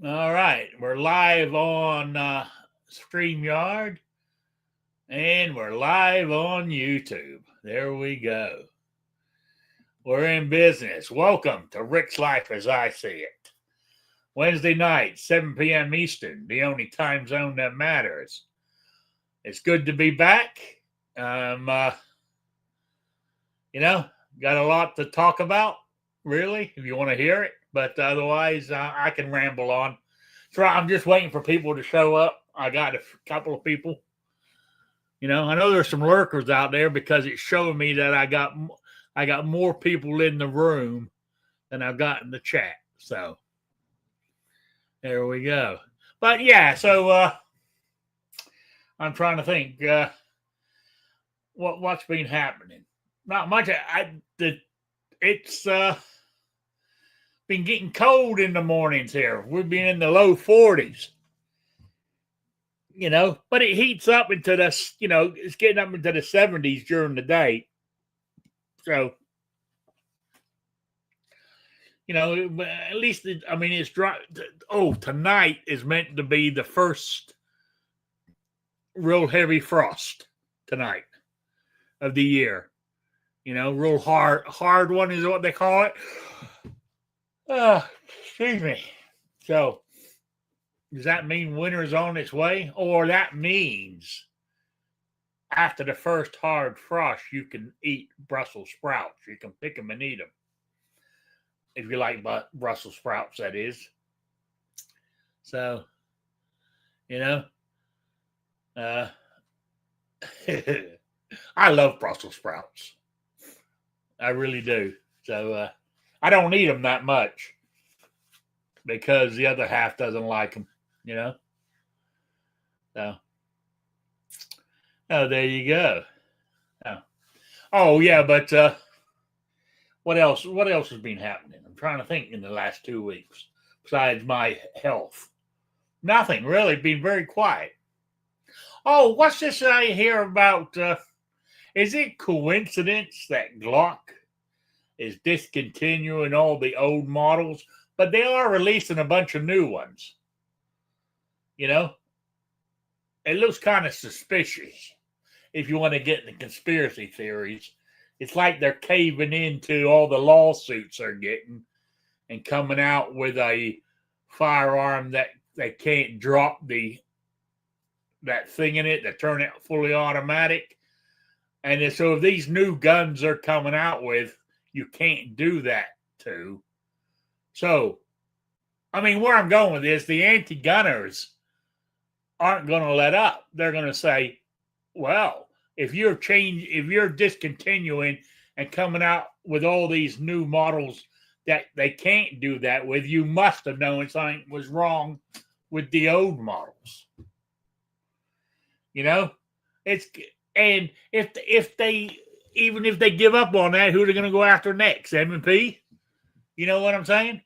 All right, we're live on StreamYard and we're live on YouTube. There we go. We're in business. Welcome to Rick's Life as I See It. Wednesday night, 7 p.m. Eastern, the only time zone that matters. It's good to be back. Um, uh, got a lot to talk about, really, if you want to hear it. But otherwise, I can ramble on. So I'm just waiting for people to show up. I got a couple of people. I know there's some lurkers out there because it's showing me that I got more people in the room than I've got in the chat. So there we go. But yeah, so I'm trying to think what's been happening. Not much. It's been getting cold in the mornings here. We've been in the low 40s. But it heats up into it's getting up into the 70s during the day. So, at least, it's dry. Oh, tonight is meant to be the first real heavy frost tonight of the year. Real hard one is what they call it. Excuse me. So, does that mean winter's on its way? Or that means after the first hard frost, you can eat Brussels sprouts. You can pick them and eat them. If you like Brussels sprouts, that is. So, I love Brussels sprouts. I really do. So, I don't eat them that much because the other half doesn't like them, So, there you go. Oh yeah, but what else? What else has been happening? I'm trying to think in the last 2 weeks besides my health. Nothing really. Been very quiet. Oh, what's this I hear about? Is it coincidence that Glock is discontinuing all the old models, but they are releasing a bunch of new ones? It looks kind of suspicious if you want to get into conspiracy theories. It's like they're caving into all the lawsuits they're getting and coming out with a firearm that they can't drop that thing in it to turn it fully automatic. And so if these new guns they're coming out with, you can't do that too. So, where I'm going with this, the anti-gunners aren't going to let up. They're going to say, well, if you're discontinuing and coming out with all these new models that they can't do that with, you must have known something was wrong with the old models. And if they give up on that, who are they going to go after next? M&P? You know what I'm saying?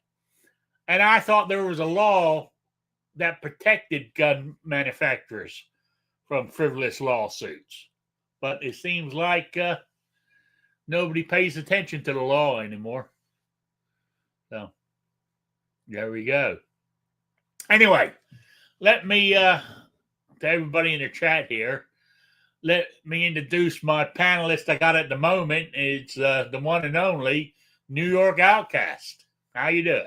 And I thought there was a law that protected gun manufacturers from frivolous lawsuits. But it seems like nobody pays attention to the law anymore. So, there we go. Anyway, let me, to everybody in the chat here, let me introduce my panelist I got at the moment. It's the one and only New York Outcast. How you doing?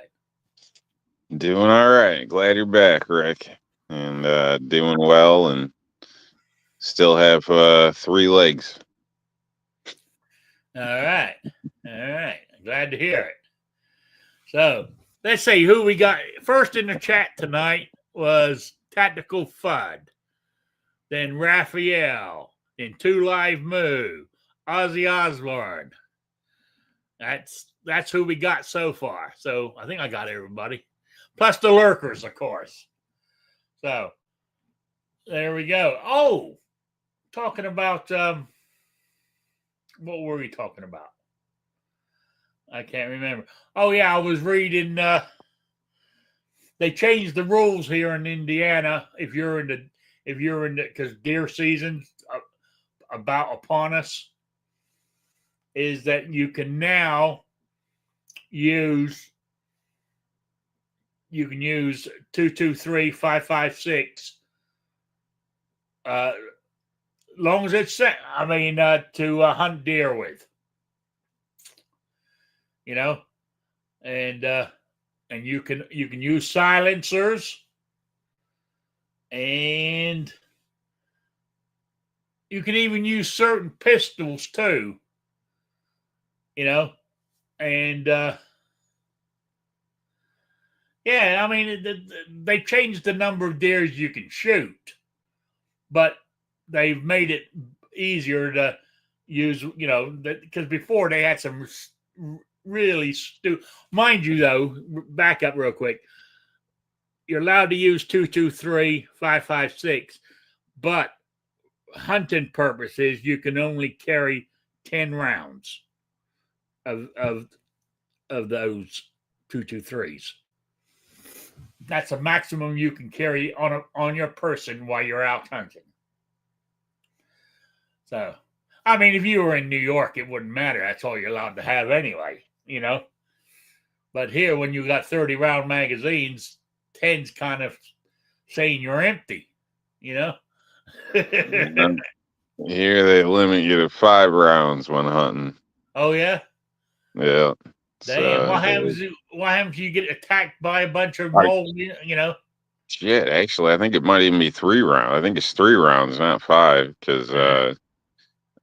Doing all right. Glad you're back, Rick. And doing well and still have 3 legs. All right. Glad to hear it. So, let's see who we got. First in the chat tonight was Tactical Fud. Then Raphael. Then 2 Live Moo. Ozzy Osbourne. That's who we got so far. So, I think I got everybody. Plus the lurkers, of course. So, there we go. Oh, talking about, what were we talking about? I can't remember. Oh, yeah, I was reading, they changed the rules here in Indiana if you're in the, because deer season's about upon us, is that you can now use you can use 223, 556. Long as it's set, to hunt deer with, and you can use silencers, and you can even use certain pistols too, and they changed the number of deers you can shoot, but they've made it easier to use, because before they had some really stupid. Mind you, though, back up real quick. You're allowed to use 223, 556, but hunting purposes, you can only carry 10 rounds of those 223s. That's a maximum you can carry on your person while you're out hunting. So, if you were in New York, it wouldn't matter. That's all you're allowed to have anyway, But here, when you got 30 round magazines, 10's kind of saying you're empty, Here they limit you to 5 rounds when hunting. Oh yeah. Yeah. Damn. What happens if you get attacked by a bunch of moles? Shit. Actually, I think it might even be 3 rounds. I think it's 3 rounds, not 5, because a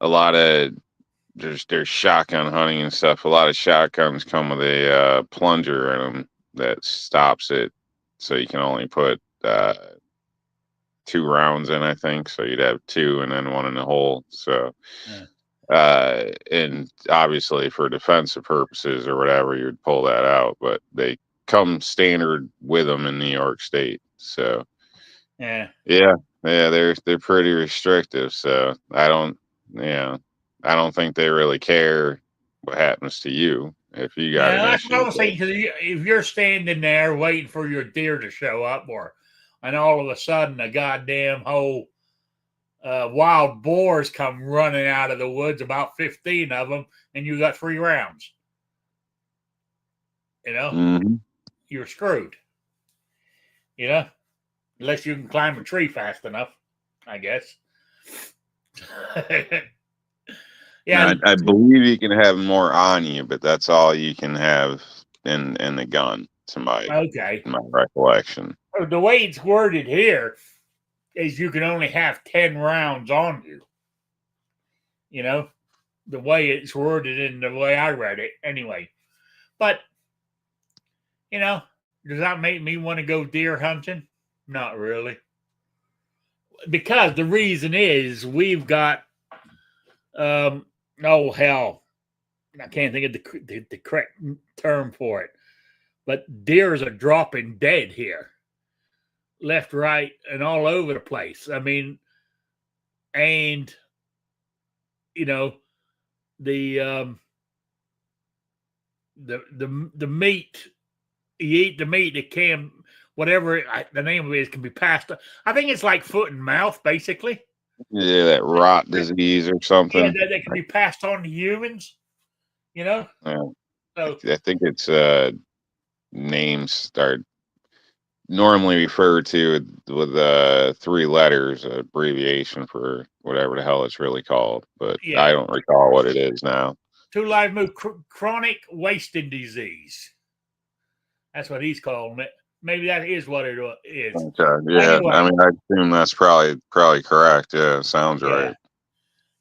lot of there's shotgun hunting and stuff. A lot of shotguns come with a plunger in them that stops it, so you can only put 2 rounds in, I think. So you'd have 2 and then 1 in the hole. So, and obviously for defensive purposes or whatever, you'd pull that out. But they come standard with them in New York State. So, yeah, they're pretty restrictive. So I don't think they really care what happens to you if you got an that's issue. what I was saying, because if you're standing there waiting for your deer to show up, and all of a sudden a goddamn whole wild boars come running out of the woods, about 15 of them, and you got 3 rounds, you're screwed, unless you can climb a tree fast enough, I guess. Yeah, I believe you can have more on you, but that's all you can have in the gun, to my recollection. The way it's worded here is you can only have 10 rounds on you. The way it's worded and the way I read it, anyway. But does that make me want to go deer hunting? Not really, because the reason is we've got oh hell, I can't think of the correct term for it, but deers are dropping dead here, left, right, and all over the place. And the meat, you eat the meat, it can, whatever the name of it is, can be passed. I think it's like foot and mouth, basically. Yeah, that rot disease or something. Yeah, that can be passed on to humans. Yeah. So I think it's names are normally referred to with 3 letters, abbreviation for whatever the hell it's really called. But I don't recall what it is now. 2 Live Moo, chronic wasting disease. That's what he's calling it. Maybe that is what it is. Okay. Yeah, anyway, I assume that's probably correct. Yeah, sounds right.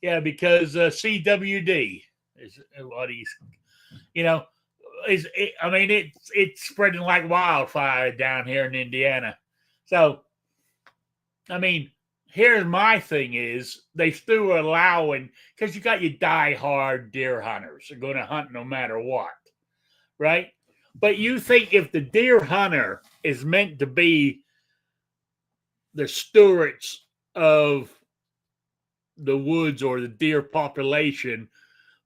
Yeah, because CWD is what he's, it's spreading like wildfire down here in Indiana. So, here's my thing is they still allowing, because you got your die-hard deer hunters are going to hunt no matter what, right? But you think if the deer hunter is meant to be the stewards of the woods or the deer population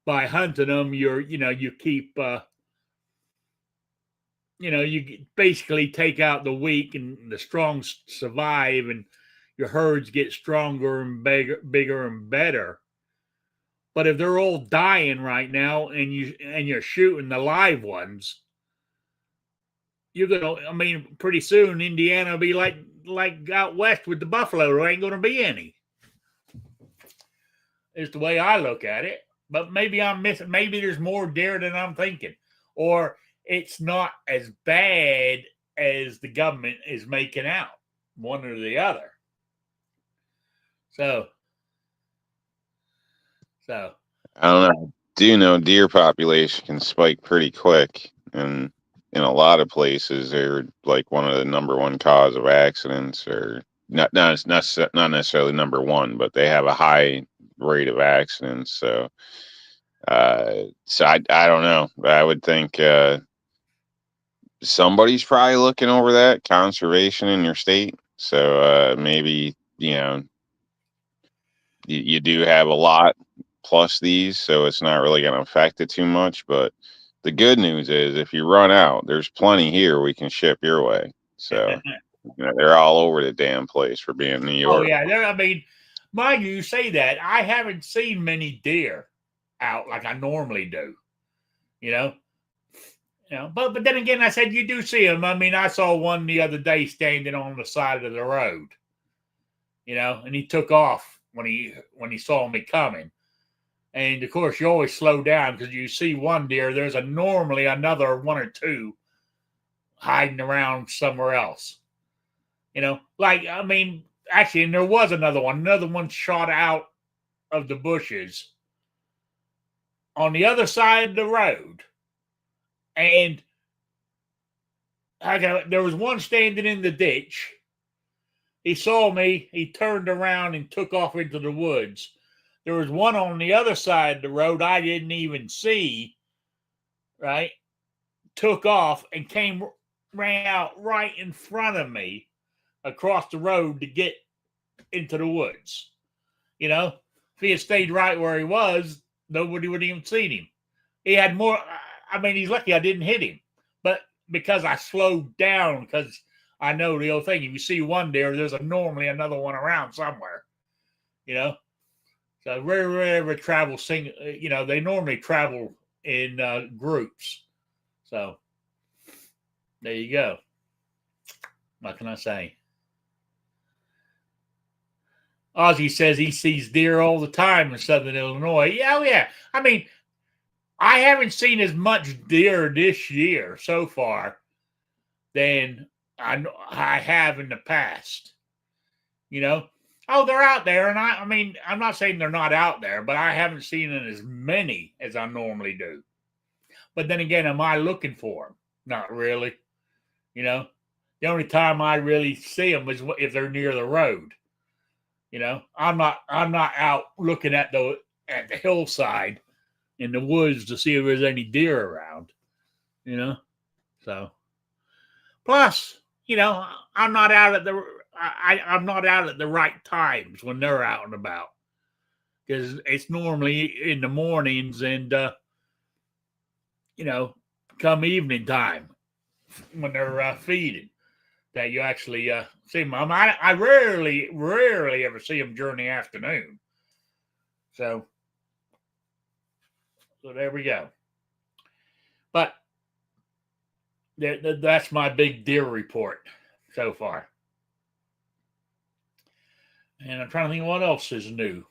by hunting them, you keep, you basically take out the weak and the strong survive, and your herds get stronger and bigger and better. But if they're all dying right now and you're shooting the live ones, you're gonna. I mean, pretty soon Indiana will be like out west with the buffalo. There ain't gonna be any. Is the way I look at it. But maybe I'm missing. Maybe there's more deer than I'm thinking, or it's not as bad as the government is making out. One or the other. So I don't know. Do you know deer population can spike pretty quick, and in a lot of places they're like one of the number one cause of accidents, or not necessarily number one, but they have a high rate of accidents. So I don't know, but I would think somebody's probably looking over that conservation in your state. So maybe you do have a lot plus these, so it's not really going to affect it too much. But the good news is, if you run out, there's plenty here we can ship your way. So they're all over the damn place for being New York. Oh yeah, I mean, mind you say that I haven't seen many deer out like I normally do. But then again, I said you do see them. I mean, I saw one the other day standing on the side of the road. And he took off when he saw me coming. And of course, you always slow down because you see one deer. There's normally another one or two hiding around somewhere else. Actually, and there was another one. Another one shot out of the bushes on the other side of the road. And there was one standing in the ditch. He saw me. He turned around and took off into the woods. There was one on the other side of the road I didn't even see, right? Took off and ran out right in front of me across the road to get into the woods. If he had stayed right where he was, nobody would have even seen him. He had more. I mean, he's lucky I didn't hit him. But because I slowed down, because I know the old thing, if you see one deer, there's normally another one around somewhere. So rarely ever travel they normally travel in groups. So there you go. What can I say? Ozzy says he sees deer all the time in Southern Illinois. Yeah, yeah. I mean, I haven't seen as much deer this year so far than I have in the past. Oh, they're out there, and I mean, I'm not saying they're not out there, but I haven't seen them as many as I normally do. But then again, am I looking for them? Not really. The only time I really see them is if they're near the road. I'm not out looking at the hillside in the woods to see if there's any deer around. So plus, I'm not out at I'm not out at the right times when they're out and about, because it's normally in the mornings and come evening time when they're feeding that you actually see them. I rarely ever see them during the afternoon. So there we go. But that's my big deer report so far. And I'm trying to think what else is new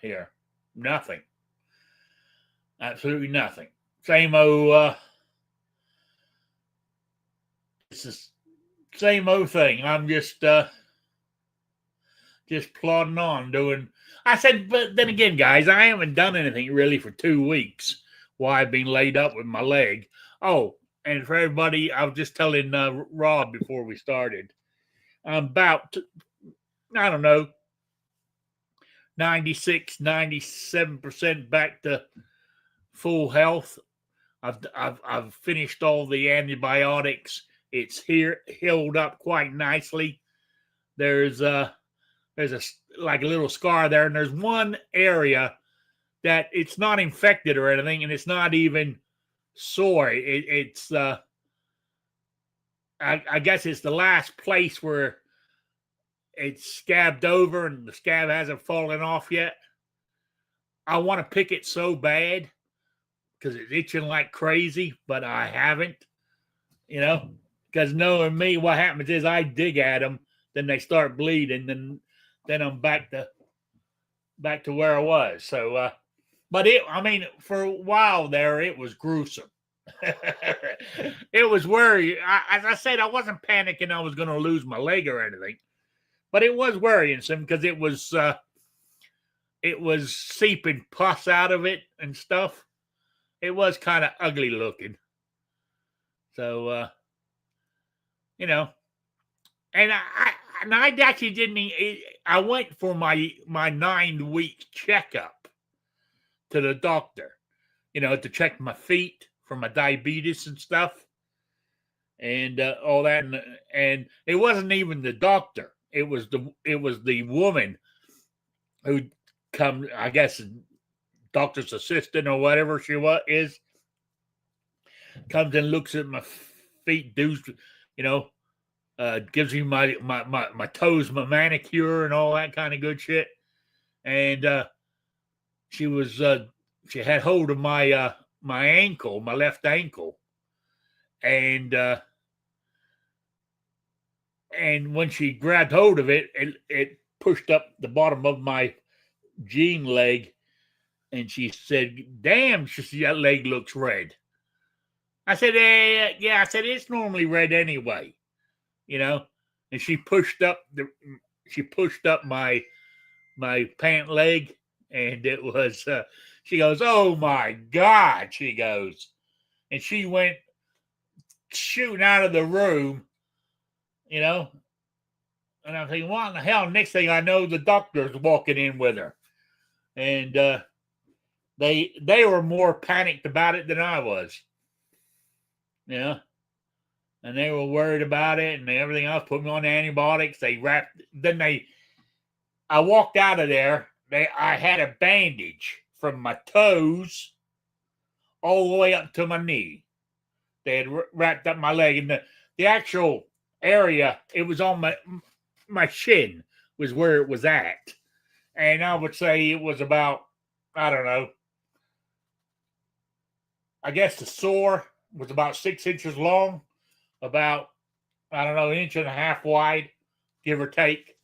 here. Nothing. Absolutely nothing. Same old it's the same old thing. I'm just plodding on doing. I said, but then again, guys, I haven't done anything really for 2 weeks while I've been laid up with my leg. Oh, and for everybody, I was just telling Rob before we started, I'm about, I don't know, 96, 97% back to full health. I've finished all the antibiotics. It's healed up quite nicely. There's a like a little scar there, and there's one area that it's not infected or anything, and it's not even sore. It's I guess it's the last place where it's scabbed over and the scab hasn't fallen off yet. I want to pick it so bad because it's itching like crazy, but I haven't. Because knowing me, what happens is I dig at them, then they start bleeding, then I'm back to where I was. So, but for a while there, it was gruesome. It was worrying. As I said, I wasn't panicking I was going to lose my leg or anything, but it was worrying some because it was seeping pus out of it and stuff. It was kind of ugly looking. So, and I actually didn't. I went for my 9-week checkup to the doctor, to check my feet for my diabetes and stuff, and all that. And it wasn't even the doctor; it was the woman who come, I guess, doctor's assistant or whatever she is, comes and looks at my feet, gives me my toes, my manicure and all that kind of good shit. And she had hold of my ankle, my left ankle. And when she grabbed hold of it, it pushed up the bottom of my jean leg. And she said, "Damn," she said, "that leg looks red." I said, "Yeah." I said, "It's normally red anyway." And she pushed up my pant leg, and it was she goes, "Oh my God," she goes, and she went shooting out of the room, and I'm thinking, what in the hell? Next thing I know, the doctor's walking in with her, and they were more panicked about it than I was, and they were worried about it and everything else, put me on antibiotics. I walked out of there. I had a bandage from my toes all the way up to my knee. They had wrapped up my leg, and the actual area, it was on my shin was where it was at. And I would say it was about, I don't know, I guess the sore was about 6 inches long, about, I don't know, 1.5 inches wide, give or take.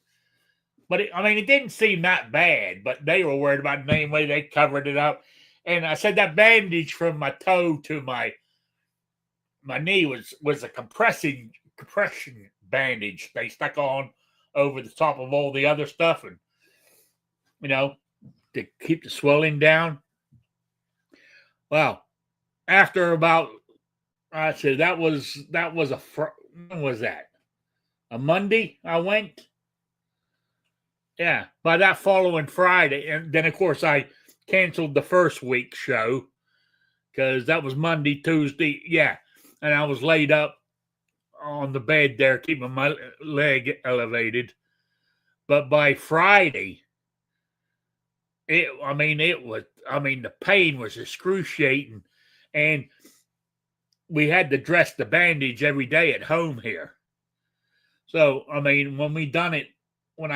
But it didn't seem that bad, but they were worried about the same way they covered it up. And I said that bandage from my toe to my knee was a compression bandage they stuck on over the top of all the other stuff, and to keep the swelling down. Well, after about, I said that was when was that? A Monday I went. Yeah, by that following Friday, and then of course I canceled the first week show because that was Monday, Tuesday, yeah, and I was laid up on the bed there, keeping my leg elevated. But by Friday, the pain was excruciating, and we had to dress the bandage every day at home here. So when we done it, when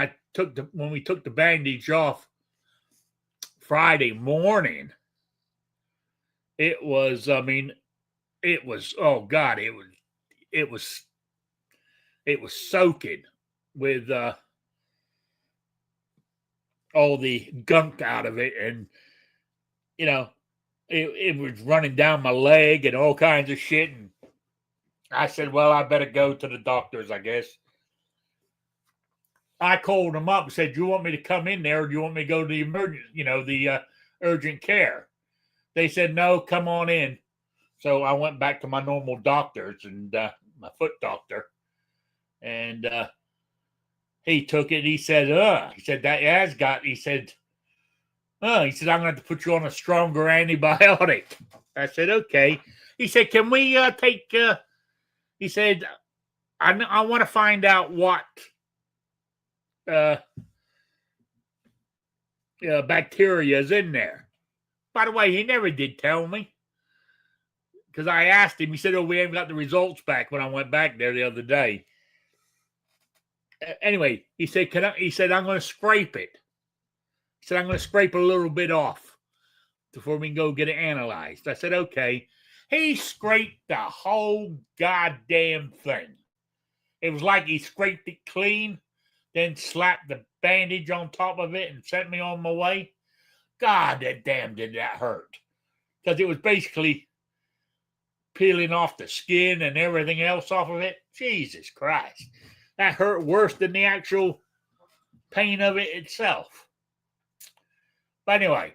we took the bandage off Friday morning, it was, oh God, it was soaking with all the gunk out of it, and it was running down my leg and all kinds of shit. And I said, well, I better go to the doctors, I guess. I called them up and said, "Do you want me to come in there, or do you want me to go to the emergency, the urgent care?" They said, "No, come on in." So I went back to my normal doctors and my foot doctor, and he took it. He said, that has got. He said, I'm going to have to put you on a stronger antibiotic." I said, "Okay." He said, "Can we take?" He said, I want to find out what bacteria is in there." By the way, he never did tell me, because I asked him. He said, "Oh, we haven't got the results back," when I went back there the other day. Anyway, he said, he said, "I'm going to scrape it." He said, "I'm going to scrape a little bit off before we can go get it analyzed." I said, "Okay." He scraped the whole goddamn thing. It was like he scraped it clean, then slapped the bandage on top of it and sent me on my way. God, that damn did that hurt. Because it was basically peeling off the skin and everything else off of it. Jesus Christ. That hurt worse than the actual pain of it itself. But anyway,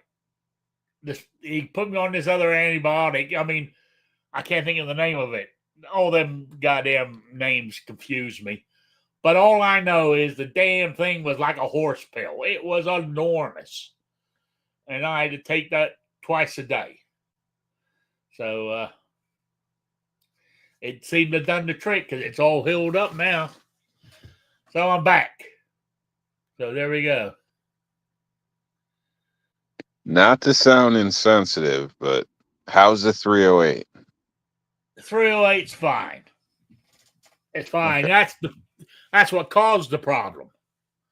he put me on this other antibiotic. I mean, I can't think of the name of it. All them goddamn names confuse me. But all I know is the damn thing was like a horse pill. It was enormous. And I had to take that twice a day. So it seemed to have done the trick because it's all healed up now. So I'm back. So there we go. Not to sound insensitive, but how's the 308? The 308's fine. It's fine. Okay. That's what caused the problem.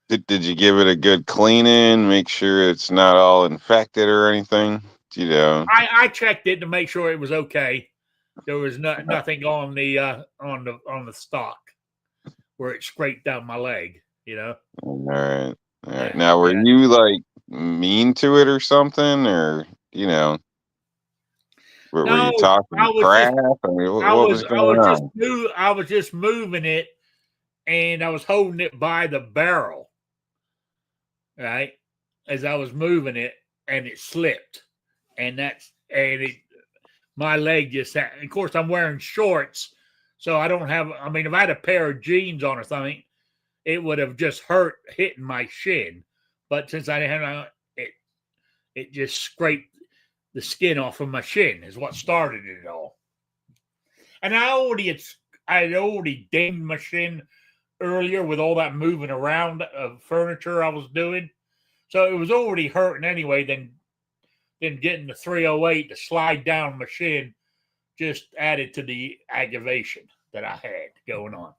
Did you give it a good cleaning? Make sure it's not all infected or anything? You know, I checked it to make sure it was okay. There was nothing on the stock where it scraped down my leg. You know. All right. Now, were you like mean to it or something, or you know, were you talking crap? What was going on? I was just moving it, and I was holding it by the barrel, right, as I was moving it, and it slipped, my leg just had, of course I'm wearing shorts, so I don't have. I mean, if I had a pair of jeans on or something, it would have just hurt hitting my shin. But since I didn't have it just scraped the skin off of my shin is what started it all. And I had already dinged my shin earlier with all that moving around of furniture I was doing. So it was already hurting anyway. Then getting the 308 to slide down my shin just added to the aggravation that I had going on.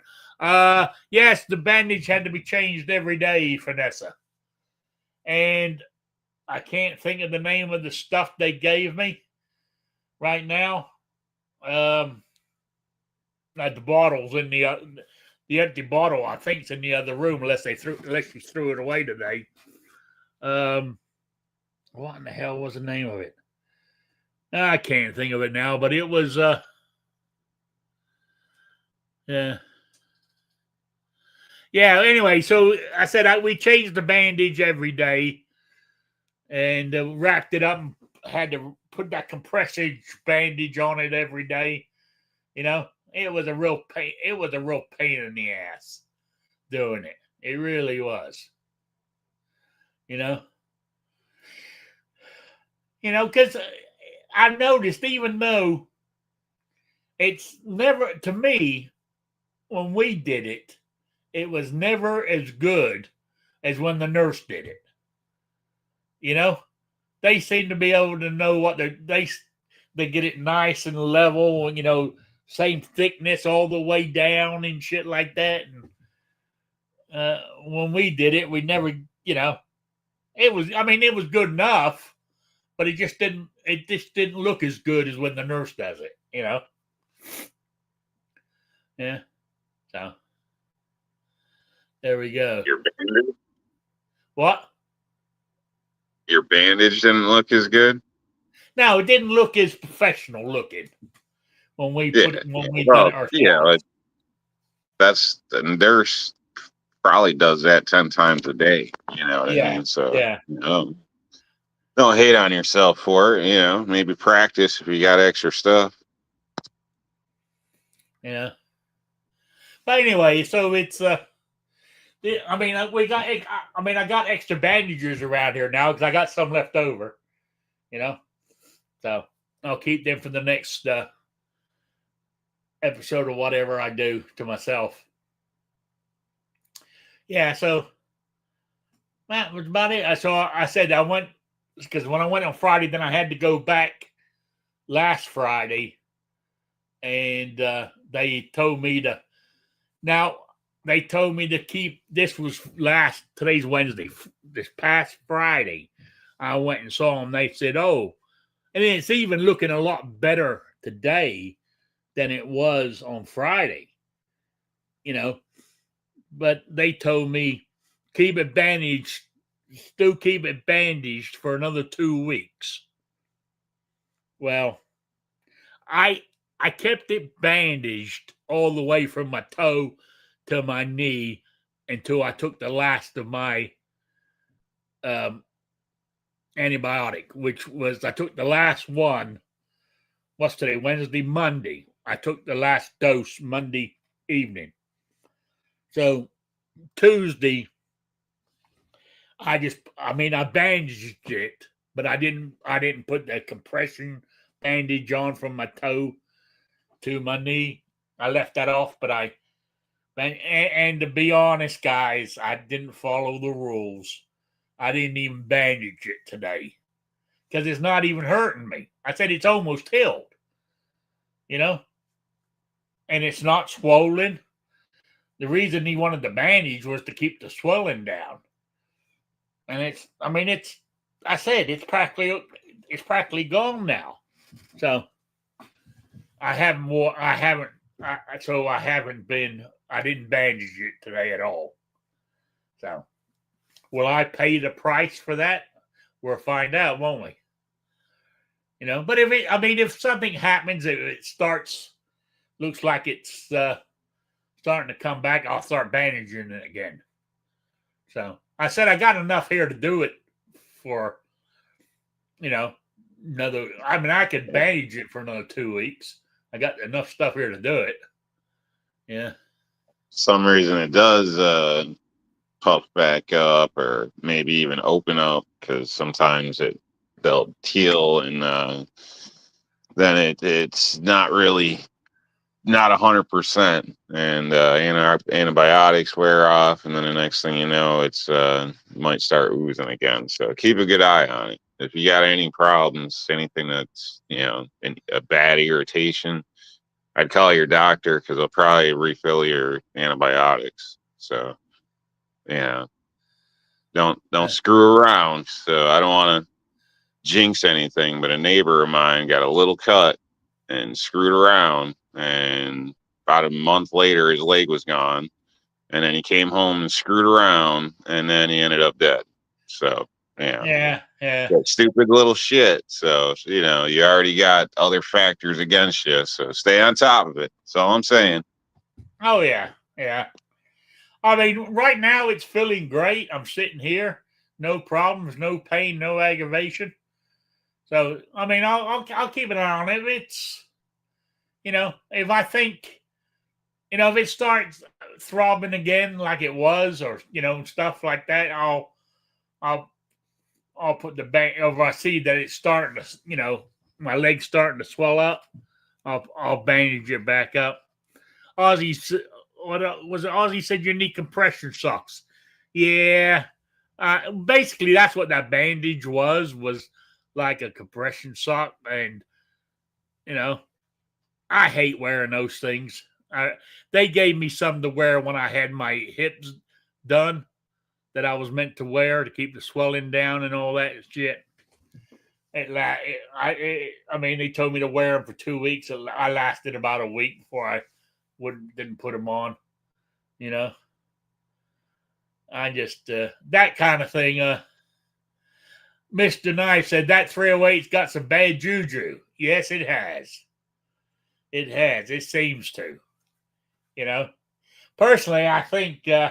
Yes, the bandage had to be changed every day, Vanessa. And I can't think of the name of the stuff they gave me right now. The bottle's in the empty bottle, I think, is in the other room, unless you threw it away today. What in the hell was the name of it? I can't think of it now, but it was yeah. Anyway, so I said we changed the bandage every day and wrapped it up and had to put that compressive bandage on it every day. You know, it was a real pain. It was a real pain in the ass doing it. It really was. You know, because I noticed, even though it's never, to me, when we did it, it was never as good as when the nurse did it. You know, they seem to be able to know what they get it nice and level, you know, same thickness all the way down and shit like that. And when we did it, we never, you know, it was good enough, but it just didn't look as good as when the nurse does it, you know? Yeah. So there we go. Your bandage? What? Your bandage didn't look as good? No, it didn't look as professional looking when we did it ourselves. Yeah, that's the nurse probably does that 10 times a day. You know what I mean? So yeah. Don't hate on yourself for it. You know, maybe practice if you got extra stuff. Yeah. But anyway, so it's I got extra bandages around here now because I got some left over, you know. So I'll keep them for the next episode or whatever I do to myself. Yeah, so that was about it. So I said I went, because when I went on Friday, then I had to go back last Friday, and they told me to. Now they told me to keep. Today's Wednesday. This past Friday, I went and saw them. They said, "Oh," and it's even looking a lot better today than it was on Friday. But they told me keep it bandaged, still keep it bandaged for another 2 weeks. Well, I kept it bandaged all the way from my toe to my knee until I took the last of my antibiotic, which was I took the last one. What's today? Wednesday, Monday. I took the last dose Monday evening. So Tuesday, I bandaged it, but I didn't put the compression bandage on from my toe to my knee. I left that off, but and to be honest, guys, I didn't follow the rules. I didn't even bandage it today because it's not even hurting me. I said it's almost healed, and it's not swollen. The reason he wanted the bandage was to keep the swelling down. And it's practically gone now. So I didn't bandage it today at all. So will I pay the price for that? We'll find out, won't we? But if something happens, it starts, looks like it's starting to come back, I'll start bandaging it again. So I said I got enough here to do it for, another. I could bandage it for another 2 weeks. I got enough stuff here to do it. Yeah. Some reason it does puff back up, or maybe even open up, because sometimes they'll heal, and then it's not 100%, and antibiotics wear off, and then the next thing you know, it's might start oozing again. So keep a good eye on it. If you got any problems, anything that's a bad irritation, I'd call your doctor, because they'll probably refill your antibiotics. So don't screw around. So I don't want to jinx anything, but a neighbor of mine got a little cut and screwed around, and about a month later his leg was gone, and then he came home and screwed around, and then he ended up dead. So that stupid little shit. So you already got other factors against you, so stay on top of it. That's all I'm saying. Oh yeah. Right now it's feeling great. I'm sitting here, no problems, no pain, no aggravation. So I'll keep an eye on it. It's if I think, if it starts throbbing again like it was, or stuff like that, I'll put the band. If I see that it's starting to, my leg's starting to swell up, I'll bandage it back up. Ozzy, what was it? Ozzy said you need compression socks. Yeah, basically that's what that bandage was like a compression sock, and I hate wearing those things. They gave me some to wear when I had my hips done, that I was meant to wear to keep the swelling down and all that shit. They told me to wear them for 2 weeks. I lasted about a week before I didn't put them on. I just that kind of thing. Mr. Knife said that 308's got some bad juju. Yes, it has. It has. It seems to. Personally, I think New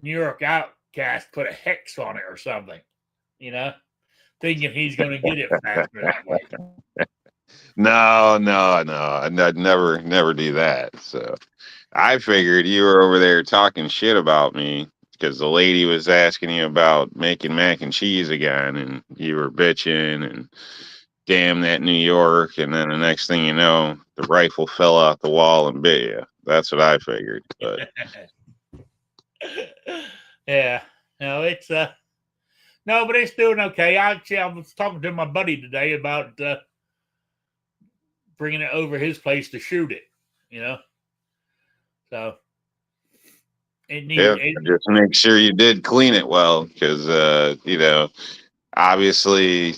York Outcast put a hex on it or something. Thinking he's going to get it faster that way. No, I'd never do that. So I figured you were over there talking shit about me, because the lady was asking you about making mac and cheese again, and you were bitching and damn that New York, and then the next thing you know, the rifle fell off the wall and bit you. That's what I figured. But yeah, no, it's but it's doing okay. I was talking to my buddy today about bringing it over his place to shoot it. So it needs. Just make sure you did clean it well, because obviously,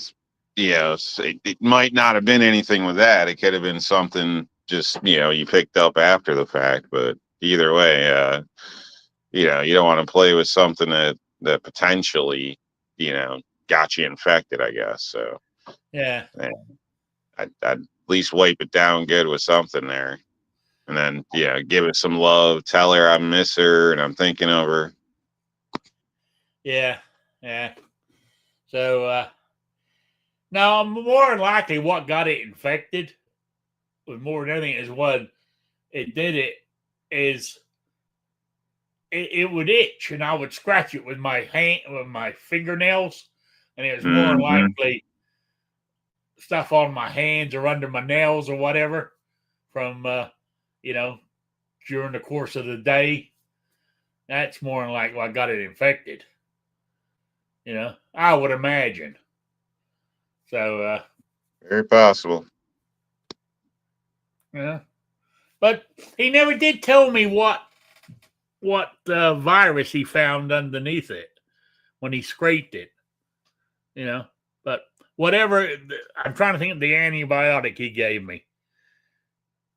it might not have been anything with that. It could have been something just, you picked up after the fact. But either way, you don't want to play with something that potentially, got you infected, I guess. So, Yeah. I'd at least wipe it down good with something there. And then, give it some love. Tell her I miss her and I'm thinking of her. Yeah. Yeah. So, now more than likely what got it infected, with more than anything, is what it did it is it would itch and I would scratch it with my fingernails, and it was more than Mm-hmm. likely stuff on my hands or under my nails or whatever from during the course of the day. That's more than likely what got it infected. I would imagine. So Very possible. yeah. But he never did tell me what virus he found underneath it when he scraped it. But whatever. I'm trying to think of the antibiotic he gave me.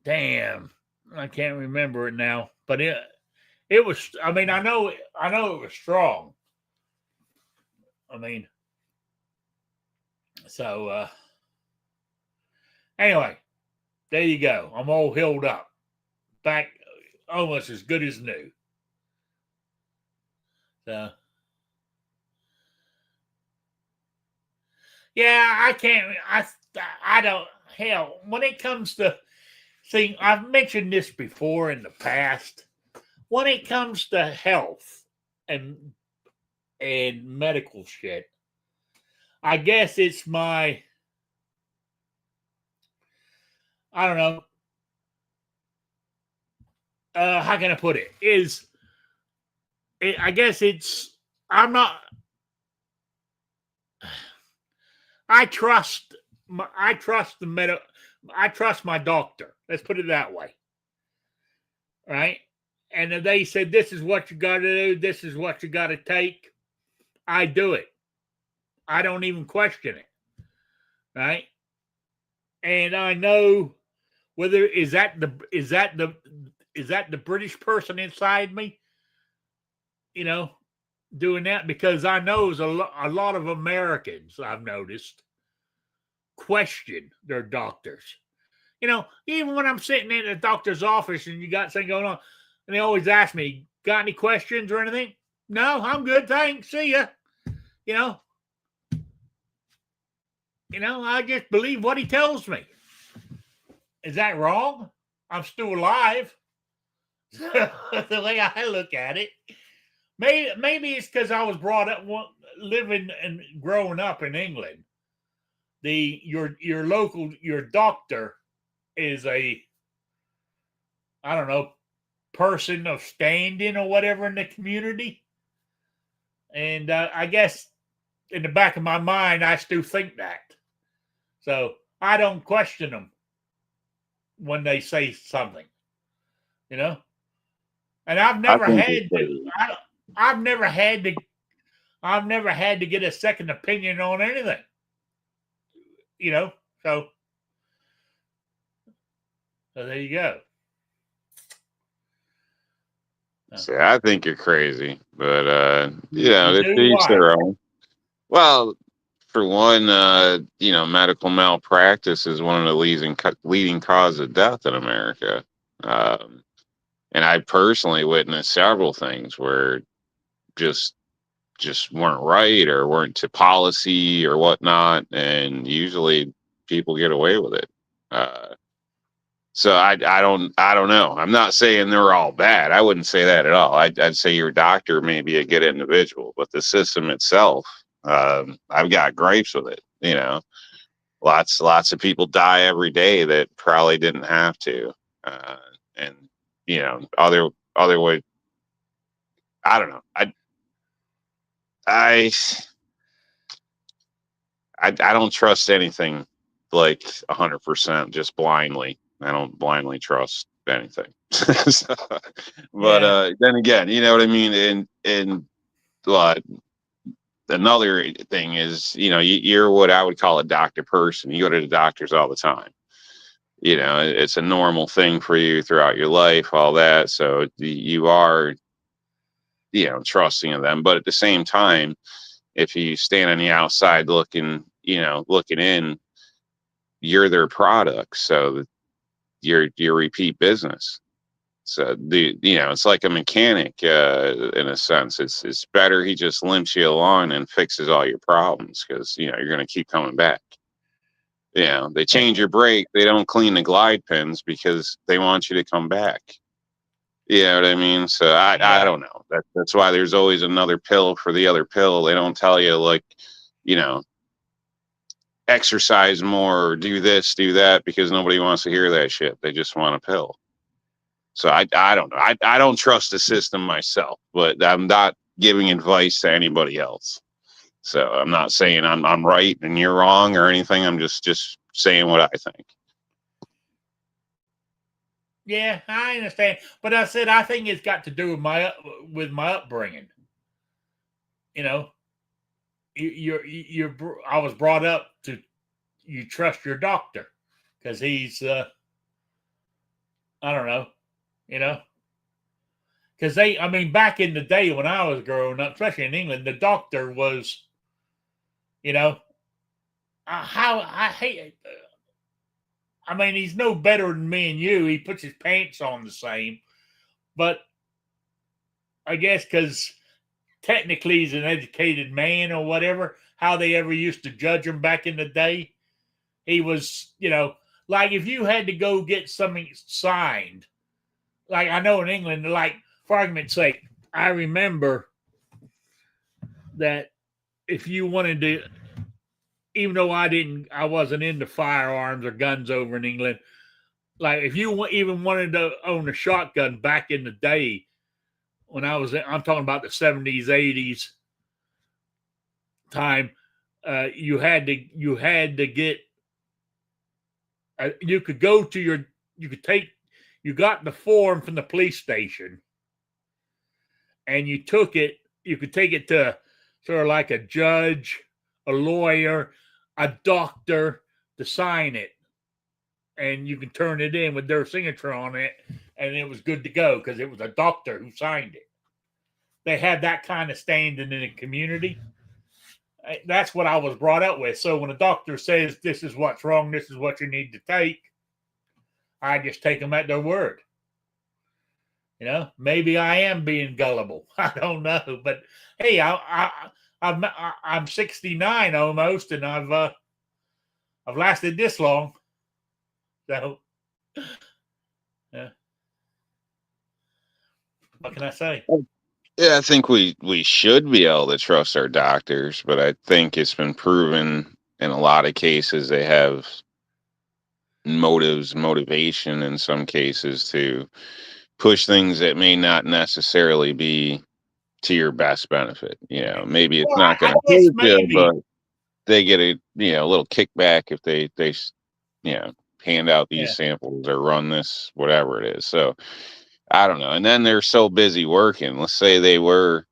Damn, I can't remember it now. But it was. I mean, I know it was strong. I mean, so anyway, there you go. I'm all healed up, back almost as good as new. So, yeah, I can't. I don't. Hell, when it comes to see, I've mentioned this before in the past. When it comes to health and medical shit, I guess it's my. I don't know. How can I put it? I guess it's. I'm not. I trust I trust my doctor. Let's put it that way. Right? And if they said this is what you got to do, this is what you got to take, I do it. I don't even question it. Right? And I know whether is that the British person inside me, doing that, because I know a lot of Americans, I've noticed, question their doctors. Even when I'm sitting in a doctor's office and you got something going on, and they always ask me, got any questions or anything? No, I'm good, thanks. See ya. I just believe what he tells me. Is that wrong? I'm still alive. The way I look at it. Maybe it's because I was brought up living and growing up in England. Your doctor is I don't know, person of standing or whatever in the community. And I guess in the back of my mind, I still think that. So I don't question them when they say something, And I've never had to. I've never had to get a second opinion on anything. So there you go. See, I think you're crazy, but it's each why? their own. Well, for one, medical malpractice is one of the leading cause of death in America. And I personally witnessed several things where just weren't right or weren't to policy or whatnot, and usually people get away with it. So I don't know. I'm not saying they're all bad. I wouldn't say that at all. I'd say your doctor may be a good individual, but the system itself, I've got gripes with it. Lots of people die every day that probably didn't have to, and other way. I don't know. I don't trust anything like 100% just blindly. I don't blindly trust anything. So, but then again, you know what I mean. And another thing is, you're what I would call a doctor person. You go to the doctors all the time. It's a normal thing for you throughout your life, all that. So you are, trusting of them. But at the same time, if you stand on the outside looking in, you're their product. So you're repeat business. So it's like a mechanic, in a sense. It's better he just limps you along and fixes all your problems, because you're going to keep coming back. They change your brake, they don't clean the glide pins because they want you to come back. You know what I mean? So I don't know. That's why there's always another pill for the other pill. They don't tell you, like, exercise more or do this, do that, because nobody wants to hear that shit. They just want a pill. So I don't know. I don't trust the system myself, but I'm not giving advice to anybody else. So I'm not saying I'm right and you're wrong or anything. I'm just saying what I think. Yeah, I understand, but I said I think it's got to do with my upbringing. I was brought up to you trust your doctor because he's I don't know, because back in the day when I was growing up, especially in England, the doctor was, how I hate it. He's no better than me and you. He puts his pants on the same, but I guess because technically he's an educated man or whatever, how they ever used to judge him back in the day, he was, like if you had to go get something signed, like I know in England, like for argument's sake, I remember that if you wanted to, even though I wasn't into firearms or guns over in England, like if you even wanted to own a shotgun back in the day, when I'm talking about the 70s, 80s time, you had to get, you could go to you got the form from the police station and you could take it to sort of like a judge, a lawyer, a doctor to sign it. And you can turn it in with their signature on it, and it was good to go because it was a doctor who signed it. They had that kind of standing in the community. That's what I was brought up with. So when a doctor says this is what's wrong, this is what you need to take, I just take them at their word. Maybe I am being gullible. I don't know, but hey, I'm 69 almost, and I've lasted this long. So, yeah. What can I say? Yeah, I think we should be able to trust our doctors, but I think it's been proven in a lot of cases they have motivation in some cases to push things that may not necessarily be to your best benefit. Maybe it's not going to hurt you, but they get a little kickback if they hand out these samples or run this, whatever it is. So I don't know. And then they're so busy working. Let's say they were,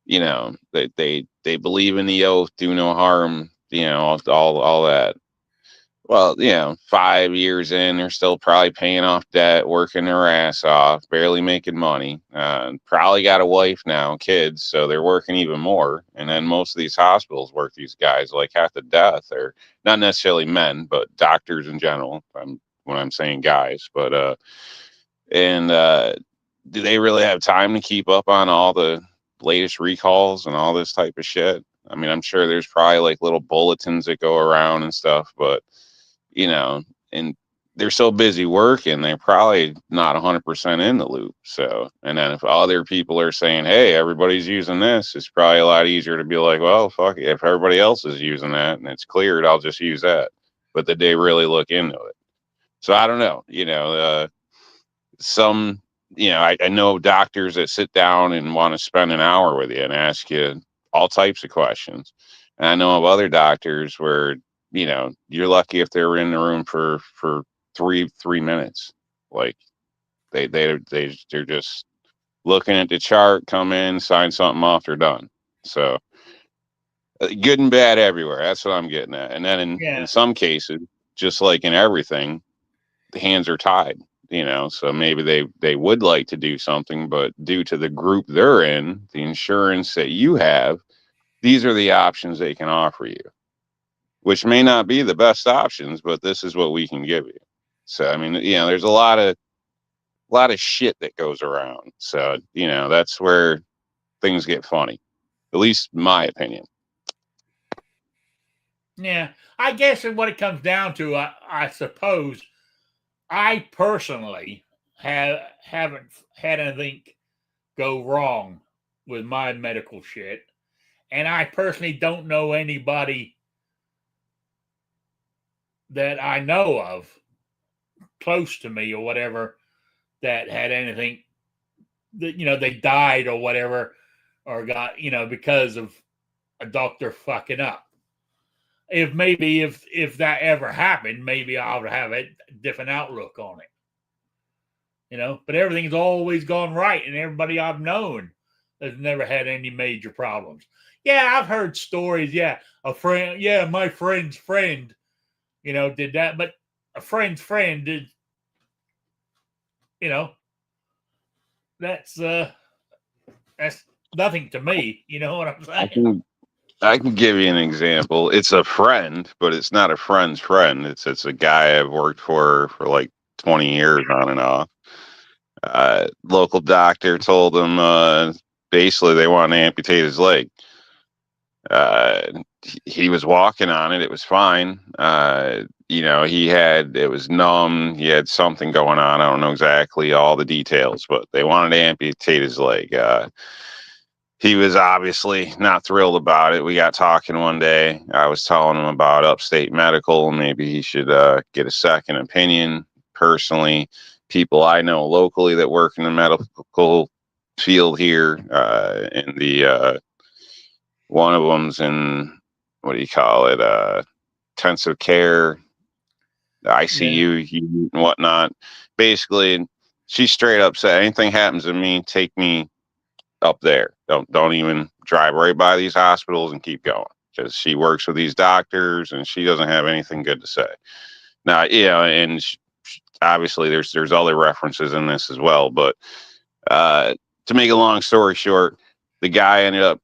they believe in the oath, do no harm, all that. Well, 5 years in, they're still probably paying off debt, working their ass off, barely making money. Probably got a wife now, kids, so they're working even more. And then most of these hospitals work these guys like half to death, or not necessarily men, but doctors in general. When I'm saying guys, but do they really have time to keep up on all the latest recalls and all this type of shit? I'm sure there's probably like little bulletins that go around and stuff, but and they're so busy working, they're probably not 100% in the loop. So, and then if other people are saying, hey, everybody's using this, it's probably a lot easier to be like, well, fuck it. If everybody else is using that and it's cleared, I'll just use that. But did they really look into it? So I don't know, some, I know doctors that sit down and want to spend an hour with you and ask you all types of questions. And I know of other doctors where, you're lucky if they were in the room for 3 minutes. Like they're just looking at the chart, come in, sign something off, they're done. So Good and bad everywhere. That's what I'm getting at. And then in some cases, just like in everything, the hands are tied. So maybe they would like to do something, but due to the group they're in, the insurance that you have, these are the options they can offer you, which may not be the best options, but this is what we can give you. So I mean, there's a lot of shit that goes around. So that's where things get funny, at least in my opinion. Yeah, I guess what it comes down to, I suppose, I personally haven't had anything go wrong with my medical shit, and I personally don't know anybody that I know of close to me or whatever that had anything that they died or whatever, or got because of a doctor fucking up. If that ever happened, maybe I would have a different outlook on it. But everything's always gone right, and everybody I've known has never had any major problems. Yeah, I've heard stories. Yeah, a friend. Yeah, my friend's friend, did that, but a friend's friend did. That's nothing to me. You know what I'm saying? I can give you an example. It's a friend, but it's not a friend's friend. It's a guy I've worked for like 20 years on and off. Local doctor told him basically they want to amputate his leg. He was walking on it. It was fine. It was numb. He had something going on. I don't know exactly all the details, but they wanted to amputate his leg. He was obviously not thrilled about it. We got talking one day. I was telling him about Upstate Medical. Maybe he should get a second opinion. Personally, people I know locally that work in the medical field here, in the one of them's in, what do you call it, intensive care, ICU and whatnot. Basically, she's straight up said, anything happens to me, take me up there. Don't even drive right by these hospitals and keep going, because she works with these doctors and she doesn't have anything good to say. Now, and obviously there's other references in this as well, but to make a long story short, the guy ended up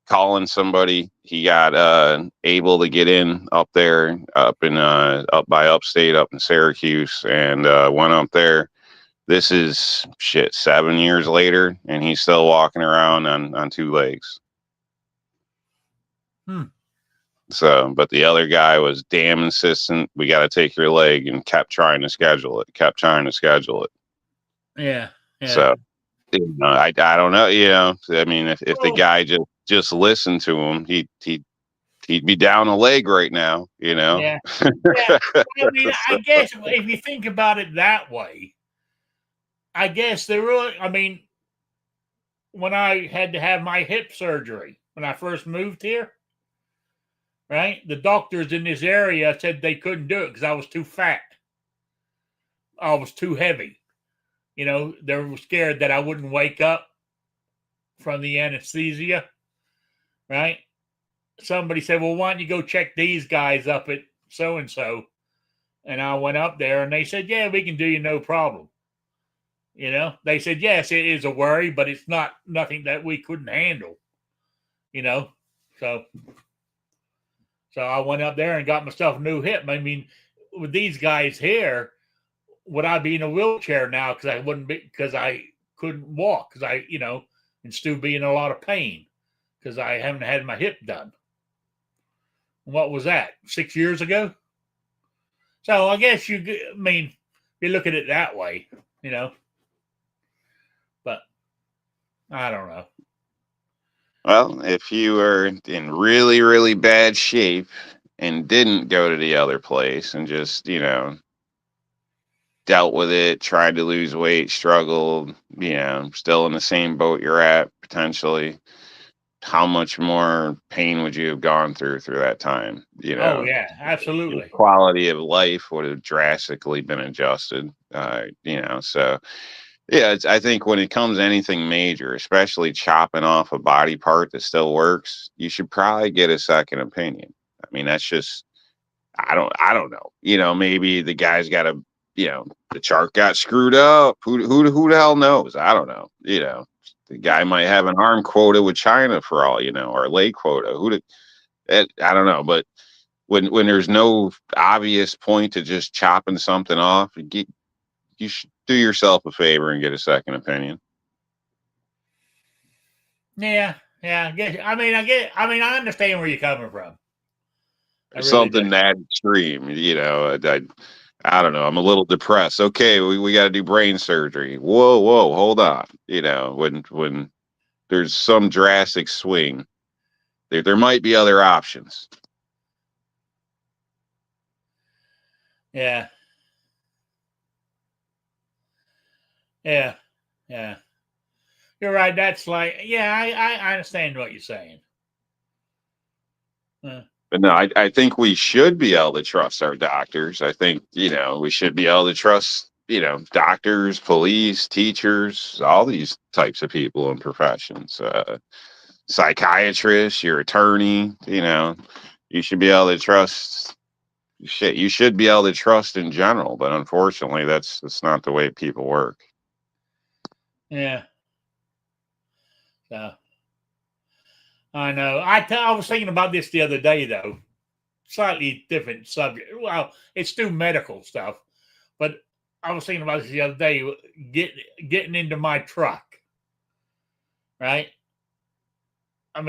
calling somebody. He got able to get in up there, up by Upstate, up in Syracuse, and went up there. This is 7 years later, and he's still walking around on two legs. So, but the other guy was damn insistent. We got to take your leg, and kept trying to schedule it. Yeah. So, I don't know. I mean, if the guy just listened to him, he'd be down a leg right now. Yeah. I mean, I guess if you think about it that way, I guess when I had to have my hip surgery when I first moved here, right? The doctors in this area said they couldn't do it because I was too fat. I was too heavy. They were scared that I wouldn't wake up from the anesthesia, right? Somebody said, well, why don't you go check these guys up at so-and-so? And I went up there and they said, yeah, we can do you no problem. They said, yes, it is a worry, but it's nothing that we couldn't handle, So I went up there and got myself a new hip. I mean, with these guys here, would I be in a wheelchair now because I couldn't walk, because I, and still be in a lot of pain because I haven't had my hip done. What was that, 6 years ago? So I guess you look at it that way, but I don't know. Well, if you were in really, really bad shape and didn't go to the other place and just, dealt with it, tried to lose weight, struggled, still in the same boat you're at potentially, how much more pain would you have gone through that time? Oh yeah, absolutely. Quality of life would have drastically been adjusted. So Yeah, I think when it comes to anything major, especially chopping off a body part that still works, you should probably get a second opinion. I mean, that's just I don't know. Maybe the guy's got the chart got screwed up. Who the hell knows? I don't know. The guy might have an arm quota with China for all or a leg quota. I don't know, but when there's no obvious point to just chopping something off, you should do yourself a favor and get a second opinion. Yeah, I guess. I understand where you're coming from. Something that extreme, I don't know. I'm a little depressed. Okay, we got to do brain surgery. Whoa, hold on. When there's some drastic swing, there might be other options. Yeah. You're right. That's like, I understand what you're saying. But no, I think we should be able to trust our doctors. I think, we should be able to trust, doctors, police, teachers, all these types of people and professions. Psychiatrists, your attorney, you should be able to trust shit. You should be able to trust in general, but unfortunately that's not the way people work. Yeah. So I know. I was thinking about this the other day, though. Slightly different subject. Well, it's still medical stuff, but I was thinking about this the other day. Getting into my truck, right? I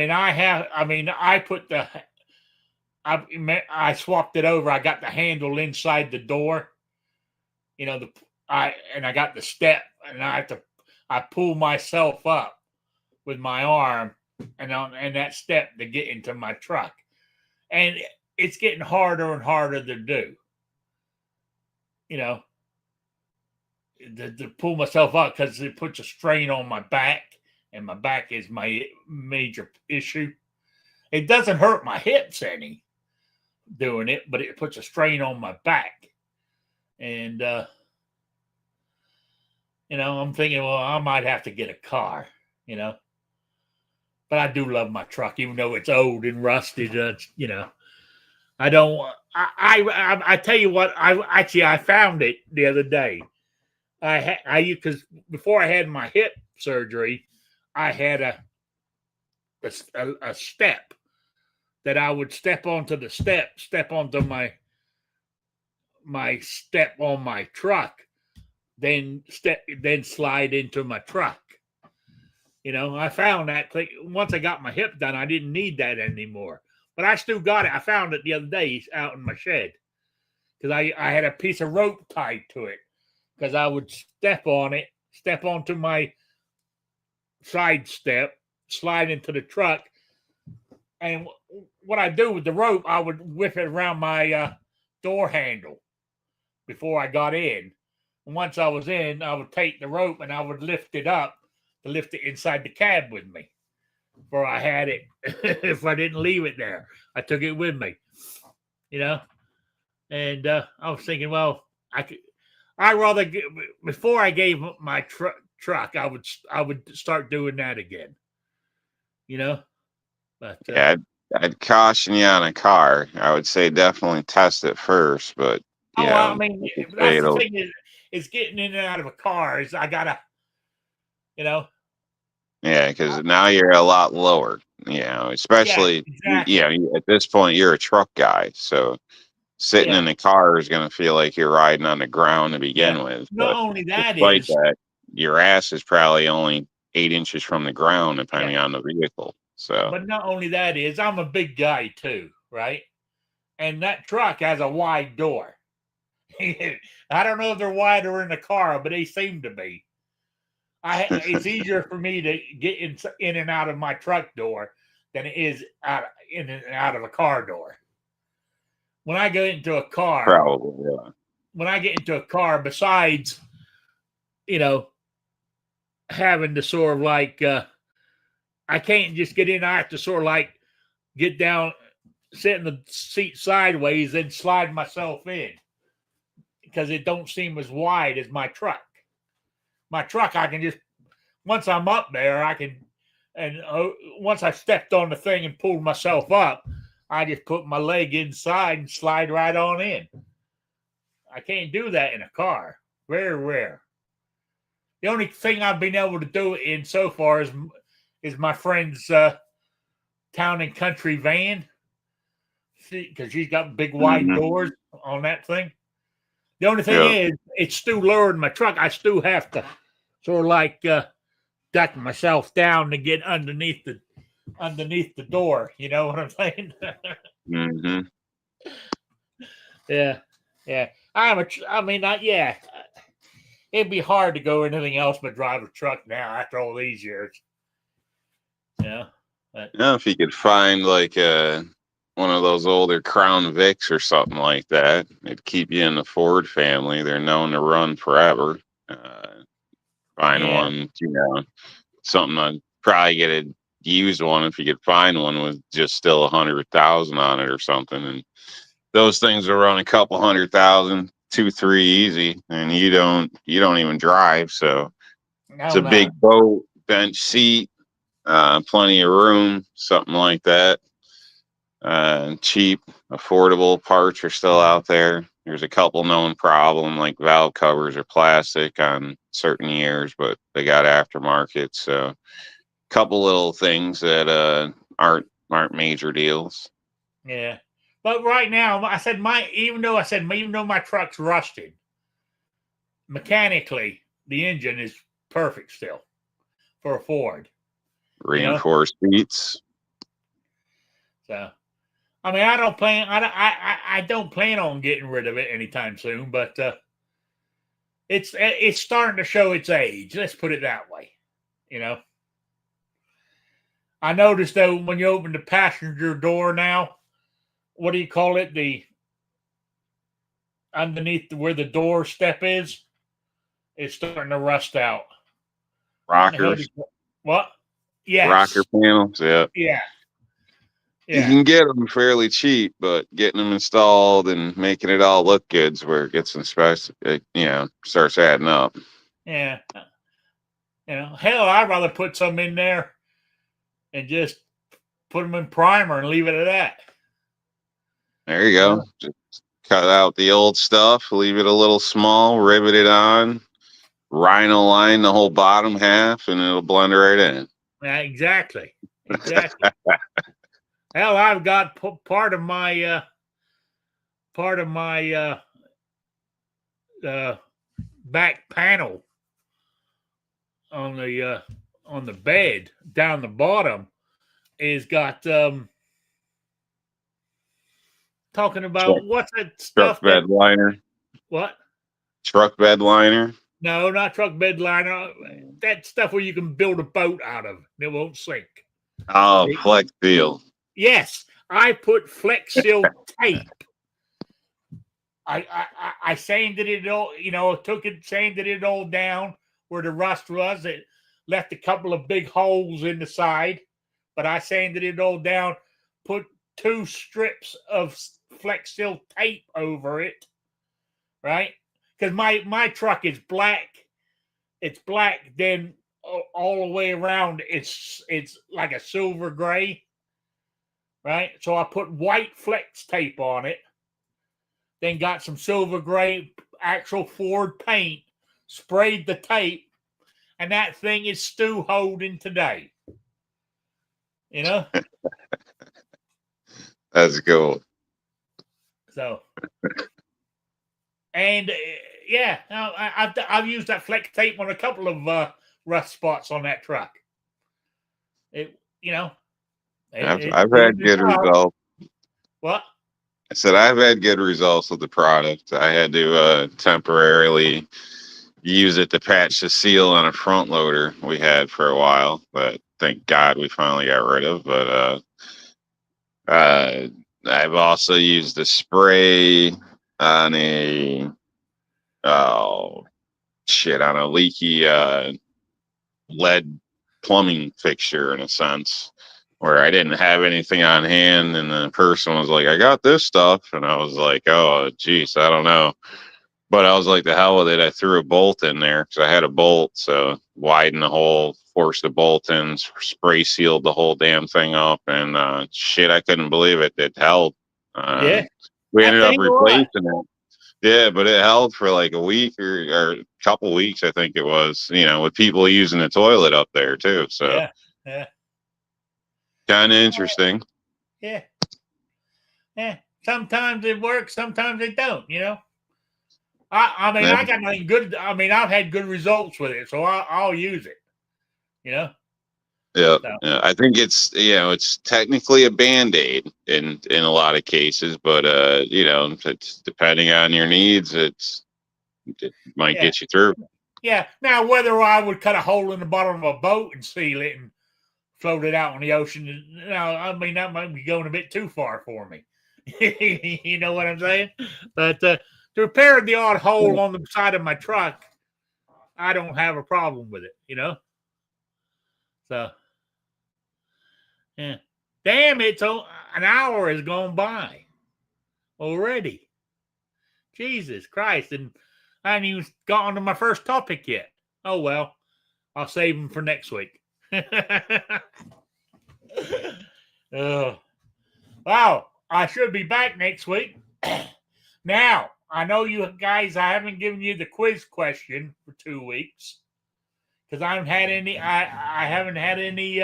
swapped it over. I got the handle inside the door. I got the step, and I pull myself up with my arm and that step to get into my truck. And it's getting harder and harder to do. To pull myself up because it puts a strain on my back, and my back is my major issue. It doesn't hurt my hips any doing it, but it puts a strain on my back. And I'm thinking, well, I might have to get a car, but I do love my truck, even though it's old and rusted. I don't. I tell you what. I found it the other day. Because before I had my hip surgery, I had a step that I would step onto the step onto my step on my truck, then slide into my truck. I found that once I got my hip done, I didn't need that anymore. But I still got it. I found it the other day out in my shed because I had a piece of rope tied to it because I would step onto my side step, slide into the truck. And what I do with the rope, I would whip it around my door handle before I got in. And once I was in, I would take the rope and I would lift it up to lift it inside the cab with me. Where I had it, if I didn't leave it there, I took it with me, And I was thinking, well, I'd rather before I gave my truck, I would start doing that again, But yeah, I'd caution you on a car. I would say definitely test it first, but that's the thing is getting in and out of a car is I gotta, Yeah, because now you're a lot lower, especially, exactly. At this point, you're a truck guy. So sitting in the car is going to feel like you're riding on the ground to begin with. Not only that despite that, your ass is probably only 8 inches from the ground, depending on the vehicle. So, but not only that is I'm a big guy too, right? And that truck has a wide door. I don't know if they're wider in the car, but they seem to be. It's easier for me to get in and out of my truck door than it is in and out of a car door. When I get into a car, probably, yeah. When I get into a car, besides, having to sort of like, I can't just get in. I have to sort of like get down, sit in the seat sideways, then slide myself in because it don't seem as wide as my truck. my truck, I can just, once I'm up there, I can, and once I stepped on the thing and pulled myself up, I just put my leg inside and slide right on in. I can't do that in a car. Very rare. The only thing I've been able to do it in so far is my friend's town and country van, because she's got big wide doors on that thing. The only thing is, it's still lower than my truck. I still have to sort of like duck myself down to get underneath the door. You know what I'm saying? Yeah. It'd be hard to go anything else but drive a truck now after all these years. Yeah. If you could find like one of those older Crown Vics or something like that, it'd keep you in the Ford family. They're known to run forever. Find one, something I'd probably get a used one if you could find one with just still 100,000 on it or something. And those things will run a couple 100,000, 2-3 easy, and you don't even drive. So it's a big boat, bench seat, plenty of room, something like that. Cheap, affordable parts are still out there. There's a couple known problem, like valve covers are plastic on certain years, but they got aftermarket. So a couple little things that aren't major deals. Yeah. But right now, even though my truck's rusted, mechanically, the engine is perfect still for a Ford. Reinforced seats. So, I mean, I don't plan on getting rid of it anytime soon, but it's starting to show its age. Let's put it that way. I noticed though, when you open the passenger door now, what do you call it? Underneath where the door step is, it's starting to rust out. Rockers. What? Yes. Rocker panels. Yeah. Yeah. You can get them fairly cheap, but getting them installed and making it all look good is where it gets starts adding up. Yeah. Hell, I'd rather put some in there and just put them in primer and leave it at that. There you go. Just cut out the old stuff, leave it a little small, rivet it on, rhino line the whole bottom half, and it'll blend right in. Yeah, exactly. Hell, I've got part of my back panel on the bed down the bottom is got talking about what's that stuff? Truck bed liner. What? Truck bed liner. No, not truck bed liner. That stuff where you can build a boat out of. It won't sink. Oh, Flex Seal. Yes, I put Flex Seal tape. I sanded it all, sanded it all down where the rust was. It left a couple of big holes in the side, but I sanded it all down, put 2 strips of Flex Seal tape over it, right? Because my truck is black. It's black, then all the way around it's like a silver gray, right? So I put white Flex tape on it, then got some silver gray actual Ford paint, sprayed the tape, and that thing is still holding today. That's cool. So, and I've used that Flex tape on a couple of rust spots on that truck. I've had good results. What? I said I've had good results with the product. I had to temporarily use it to patch the seal on a front loader we had for a while, but thank God we finally got rid of. But I've also used the spray on a leaky lead plumbing fixture, in a sense, where I didn't have anything on hand, and the person was like, I got this stuff, and I was like, oh geez, I don't know. But I was like, the hell with it. I threw a bolt in there because I had a bolt. So widened the hole, forced the bolt in, spray sealed the whole damn thing up. And shit, I couldn't believe it. It held. Yeah. We I ended tell up you what. replacing it. Yeah, but it held for like a week or a couple weeks, I think it was, with people using the toilet up there too. So Yeah. Yeah. kind of interesting. Yeah. Yeah. Sometimes it works, sometimes it don't, I mean, Yeah. I got nothing good. I mean, I've had good results with it, so I'll use it, you know? Yeah, So, yeah. I think it's technically a band-aid in a lot of cases, but it's depending on your needs, it might yeah. get you through. Yeah. Now, whether I would cut a hole in the bottom of a boat and seal it and float it out in the ocean, I mean, that might be going a bit too far for me. You know what I'm saying? But to repair the odd hole on the side of my truck, I don't have a problem with it. So, yeah. Damn, an hour has gone by already. Jesus Christ. And I haven't even gotten to my first topic yet. Oh, well, I'll save them for next week. Wow, I should be back next week. Now, I know you guys, I haven't given you the quiz question for 2 weeks because I haven't had any. I haven't had any.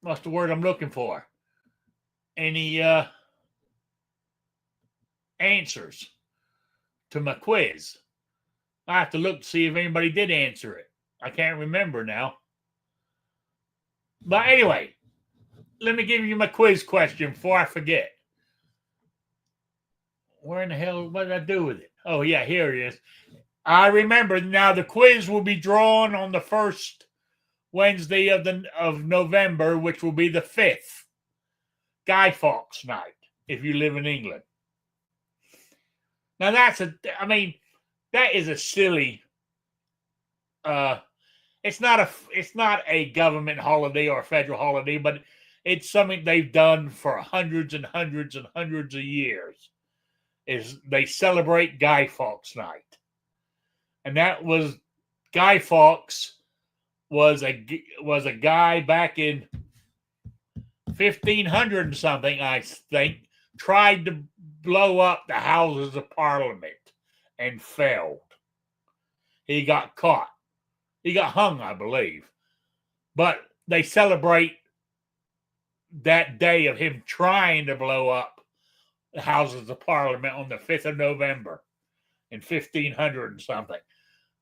What's the word I'm looking for? Any answers to my quiz. I have to look to see if anybody did answer it. I can't remember now. But anyway, let me give you my quiz question before I forget. Where in the hell, what did I do with it? Oh, yeah, here it is. I remember. Now, the quiz will be drawn on the first Wednesday of November, which will be the 5th. Guy Fawkes night, if you live in England. Now, that is a silly, it's not a government holiday or a federal holiday, but it's something they've done for hundreds and hundreds and hundreds of years. Is they celebrate Guy Fawkes night. And that was Guy Fawkes was a guy back in 1500 and something, I think, tried to blow up the Houses of Parliament and failed. He got caught. He got hung, I believe. But they celebrate that day of him trying to blow up the Houses of Parliament on the 5th of November in 1500 and something.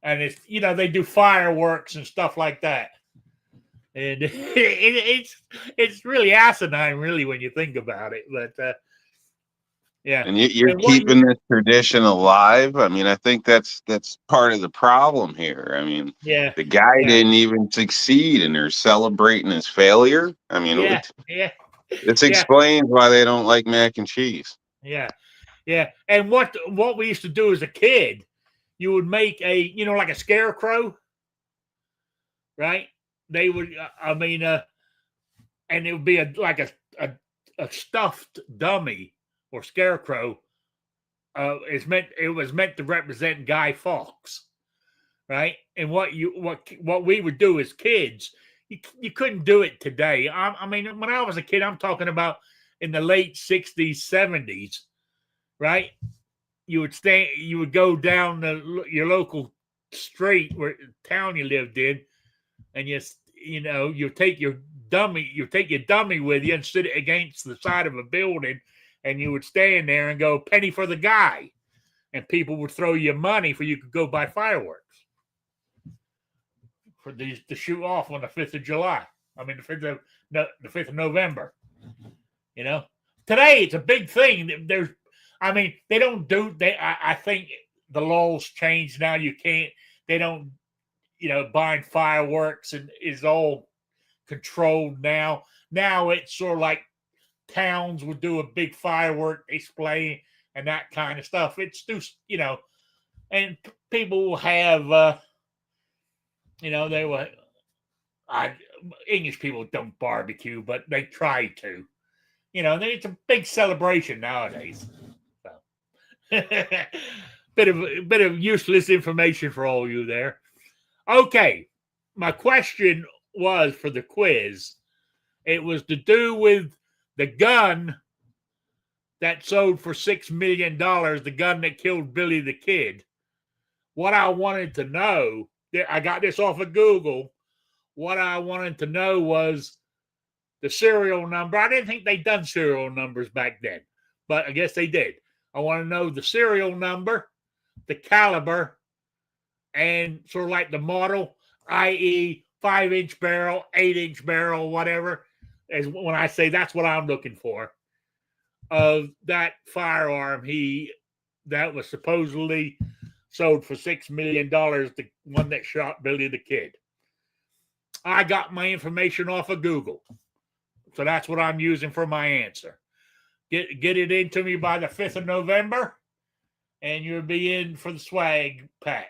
And it's, they do fireworks and stuff like that. And it's really asinine, really, when you think about it. But yeah. And you're keeping this tradition alive. I mean, I think that's part of the problem here. I mean, yeah, the guy didn't even succeed, and they're celebrating his failure. I mean, this explains why they don't like mac and cheese. Yeah. And what we used to do as a kid, you would make like a scarecrow, right? They would, and it would be a stuffed dummy or scarecrow. It was meant to represent Guy Fawkes, right? And what we would do as kids, you couldn't do it today. I mean, when I was a kid, I'm talking about in the late 60s, 70s, right? You would go down your local street where town you lived in, and you take your dummy with you and sit it against the side of a building, and you would stand there and go penny for the guy, and people would throw you money for you could go buy fireworks for these to shoot off on the 5th of July. I mean the 5th of November. Today it's a big thing. They don't do. I think the laws changed now. You can't. They don't. Buying fireworks and is all controlled now. Now it's sort of like towns would do a big firework display and that kind of stuff. It's just and people will have. They will. English people don't barbecue, but they try to. It's a big celebration nowadays. bit of useless information for all you there. Okay, my question was for the quiz. It was to do with the gun that sold for $6 million, the gun that killed Billy the Kid. What I wanted to know, I got this off of Google. What I wanted to know was the serial number. I didn't think they'd done serial numbers back then, but I guess they did. I want to know the serial number, the caliber, and sort of like the model, i.e., 5-inch barrel, 8-inch barrel, whatever. As when I say that's what I'm looking for, of that firearm that was supposedly sold for $6 million, the one that shot Billy the Kid. I got my information off of Google. So that's what I'm using for my answer. Get it into me by the 5th of November, and you'll be in for the swag pack.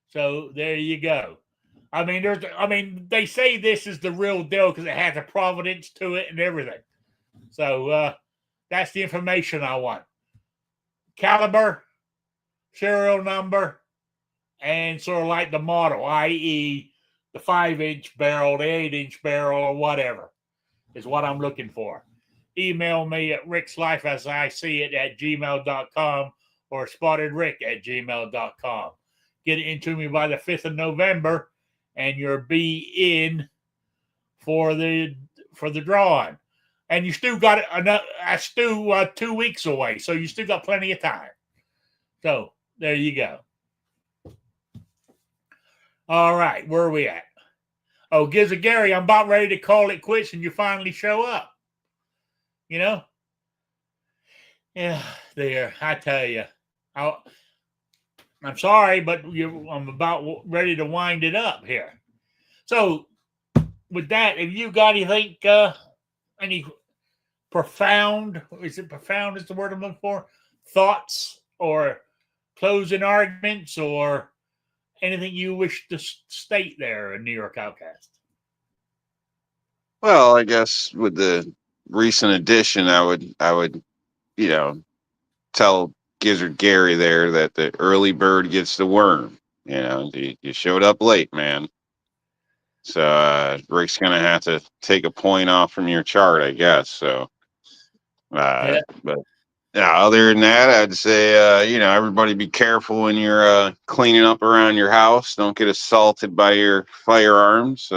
So there you go. I mean, they say this is the real deal because it has a provenance to it and everything. So that's the information I want. Caliber, serial number, and sort of like the model, i.e., the 5-inch barrel, the 8-inch barrel, or whatever, is what I'm looking for. Email me at rickslifeasiseeit@gmail.com or spottedrick@gmail.com. Get it into me by the 5th of November, and you'll be in for the drawing. And you still got still 2 weeks away, so you still got plenty of time. So there you go. All right, where are we at? Oh, Gizzard Gary, I'm about ready to call it quits, and you finally show up. You know? Yeah, there. I tell you. I'm sorry, but I'm about ready to wind it up here. So, with that, have you got anything, any profound, is it profound is the word I'm looking for? Thoughts or closing arguments or anything you wish to state there in New York Outcast? Well, I guess with the recent addition, I would, tell Gizzard Gary there that the early bird gets the worm. You showed up late, man. So Rick's gonna have to take a point off from your chart, I guess. So, Yeah. But yeah, other than that, I'd say everybody be careful when you're cleaning up around your house. Don't get assaulted by your firearms.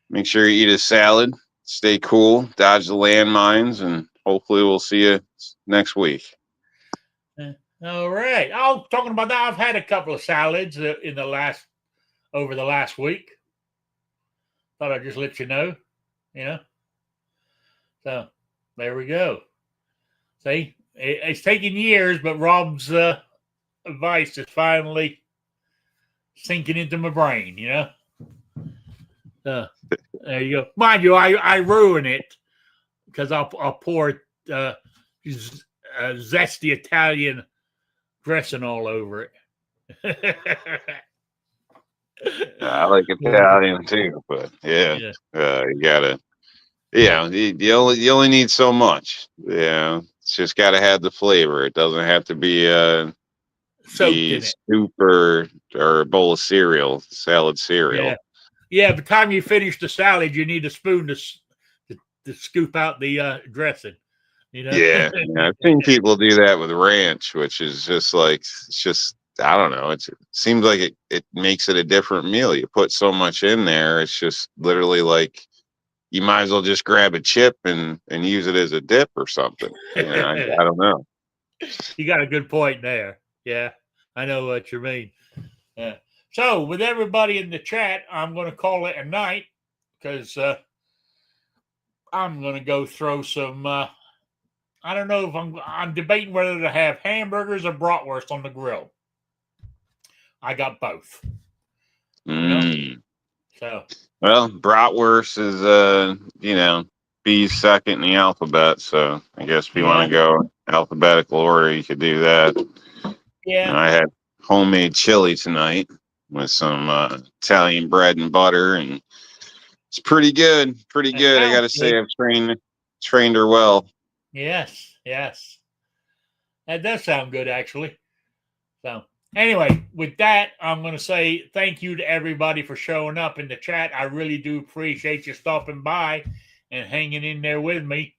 Make sure you eat a salad. Stay cool. Dodge the landmines, and hopefully we'll see you next week. All right. Oh, talking about that, I've had a couple of salads over the last week. Thought I'd just let you know, So there we go. See, it's taken years, but Rob's advice is finally sinking into my brain, there you go. Mind you, I ruin it because I'll pour zesty Italian dressing all over it. I like Italian too, but you gotta. You only need so much. It's just gotta have the flavor. It doesn't have to be soup or a bowl of salad cereal. Yeah. By the time you finish the salad, you need a spoon to scoop out the dressing. Yeah, I've seen people do that with ranch, which is just like I don't know. It seems like it makes it a different meal. You put so much in there, it's just literally like you might as well just grab a chip and use it as a dip or something. I don't know. You got a good point there. Yeah, I know what you mean. Yeah. So with everybody in the chat, I'm going to call it a night because I'm going to go throw some. I don't know if I'm debating whether to have hamburgers or bratwurst on the grill. I got both. So. Well, bratwurst is B's second in the alphabet. So I guess if you want to go alphabetical order, you could do that. Yeah. I had homemade chili tonight with some Italian bread and butter, and it's pretty good. Pretty good. I got to say, I've trained her well. Yes. That does sound good, actually. So, anyway, with that, I'm going to say thank you to everybody for showing up in the chat. I really do appreciate you stopping by and hanging in there with me.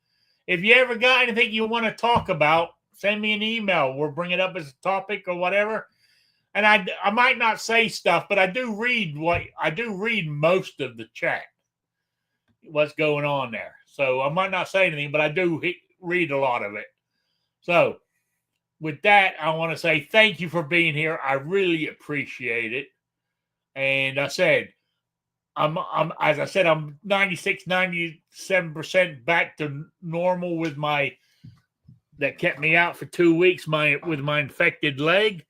If you ever got anything you want to talk about, send me an email. We'll bring it up as a topic or whatever. And I might not say stuff, but I do read most of the chat, what's going on there. So I might not say anything, but I do read a lot of it. So with that, I want to say thank you for being here. I really appreciate it. And I said, I'm 96, 97% back to normal with that kept me out for 2 weeks with my infected leg.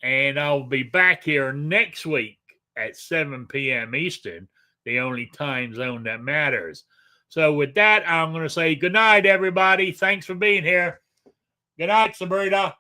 And I'll be back here next week at 7 p.m. Eastern, the only time zone that matters. So with that, I'm going to say good night, everybody. Thanks for being here. Good night, Sabrina.